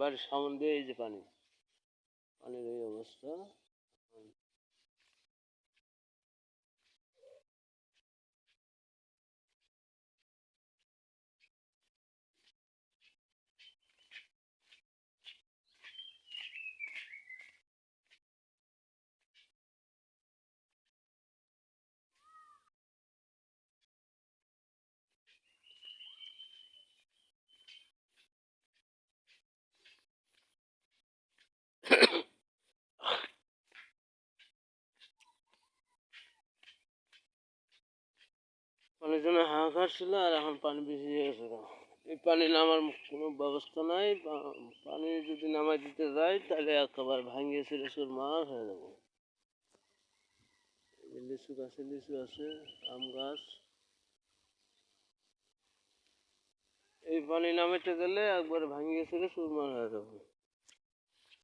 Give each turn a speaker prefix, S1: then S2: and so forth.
S1: বাড়ির সামনে দিয়ে এই যে পানির এই অবস্থা। পানির জন্য হাহাকার ছিল, আর এখন পানি বেশি হয়ে গেছে। এই পানি নামার কোনো ব্যবস্থা নাই। পানি যদি নামাই দিতে যাই তাহলে একেবারে ভাঙিয়ে ছিল চুরমার হয়ে যাবো। লিচু আছে, আম গাছ। এই পানি নামাইতে গেলে একবার ভাঙিয়ে ছিল চুরমার হয়ে যাবো।